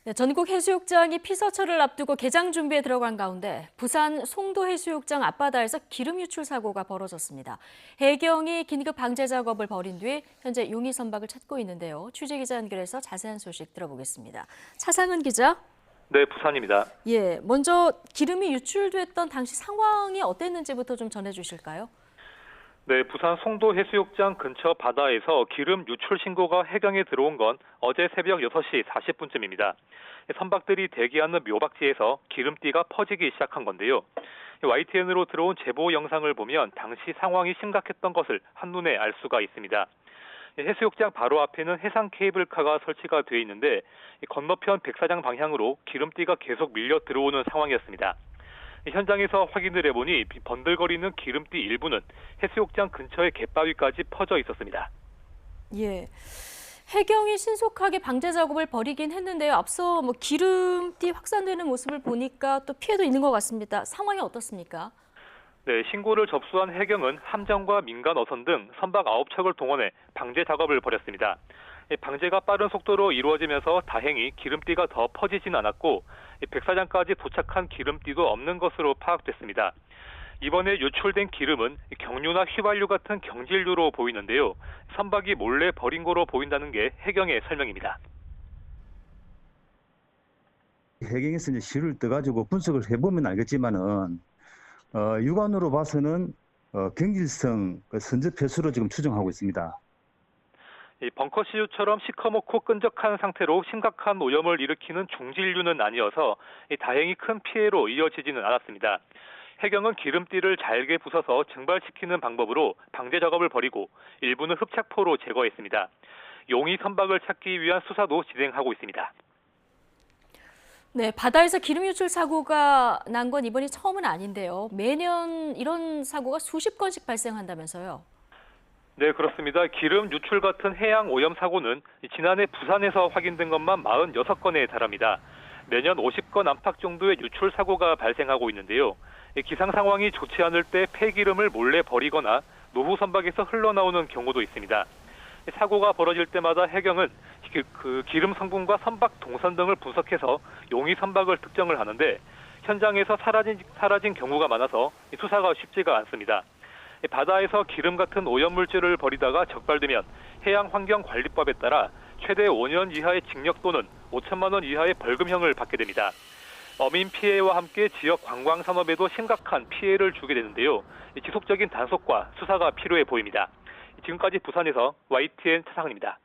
네, 전국 해수욕장이 피서철을 앞두고 개장 준비에 들어간 가운데 부산 송도 해수욕장 앞바다에서 기름 유출 사고가 벌어졌습니다. 해경이 긴급 방제 작업을 벌인 뒤 현재 용의 선박을 찾고 있는데요. 취재 기자 연결해서 자세한 소식 들어보겠습니다. 차상은 기자. 네, 부산입니다. 예, 먼저 기름이 유출됐던 당시 상황이 어땠는지부터 좀 전해주실까요? 네, 부산 송도 해수욕장 근처 바다에서 기름 유출 신고가 해경에 들어온 건 어제 새벽 6시 40분쯤입니다. 선박들이 대기하는 묘박지에서 기름띠가 퍼지기 시작한 건데요. YTN으로 들어온 제보 영상을 보면 당시 상황이 심각했던 것을 한눈에 알 수가 있습니다. 해수욕장 바로 앞에는 해상 케이블카가 설치가 돼 있는데 건너편 백사장 방향으로 기름띠가 계속 밀려 들어오는 상황이었습니다. 현장에서 확인을 해보니 번들거리는 기름띠 일부는 해수욕장 근처의 갯바위까지 퍼져 있었습니다. 예. 해경이 신속하게 방제 작업을 벌이긴 했는데요. 앞서 기름띠 확산되는 모습을 보니까 또 피해도 있는 것 같습니다. 상황이 어떻습니까? 네, 신고를 접수한 해경은 함정과 민간 어선 등 선박 9척을 동원해 방제 작업을 벌였습니다. 방제가 빠른 속도로 이루어지면서 다행히 기름띠가 더 퍼지진 않았고 백사장까지 도착한 기름띠도 없는 것으로 파악됐습니다. 이번에 유출된 기름은 경유나 휘발유 같은 경질유로 보이는데요. 선박이 몰래 버린 거로 보인다는 게 해경의 설명입니다. 해경에서 이제 실을 떠가지고 분석을 해보면 알겠지만은 육안으로 봐서는 경질성 선적 폐수로 지금 추정하고 있습니다. 벙커시유처럼 시커멓고 끈적한 상태로 심각한 오염을 일으키는 중질류는 아니어서 다행히 큰 피해로 이어지지는 않았습니다. 해경은 기름띠를 잘게 부숴서 증발시키는 방법으로 방제 작업을 벌이고 일부는 흡착포로 제거했습니다. 용의 선박을 찾기 위한 수사도 진행하고 있습니다. 네, 바다에서 기름 유출 사고가 난 건 이번이 처음은 아닌데요. 매년 이런 사고가 수십 건씩 발생한다면서요. 네, 그렇습니다. 기름 유출 같은 해양 오염 사고는 지난해 부산에서 확인된 것만 46건에 달합니다. 매년 50건 안팎 정도의 유출 사고가 발생하고 있는데요. 기상 상황이 좋지 않을 때 폐기름을 몰래 버리거나 노후 선박에서 흘러나오는 경우도 있습니다. 사고가 벌어질 때마다 해경은 그 기름 성분과 선박 동선 등을 분석해서 용의 선박을 특정을 하는데 현장에서 사라진 경우가 많아서 수사가 쉽지가 않습니다. 바다에서 기름 같은 오염물질을 버리다가 적발되면 해양환경관리법에 따라 최대 5년 이하의 징역 또는 5천만 원 이하의 벌금형을 받게 됩니다. 어민 피해와 함께 지역 관광산업에도 심각한 피해를 주게 되는데요. 지속적인 단속과 수사가 필요해 보입니다. 지금까지 부산에서 YTN 차상은입니다.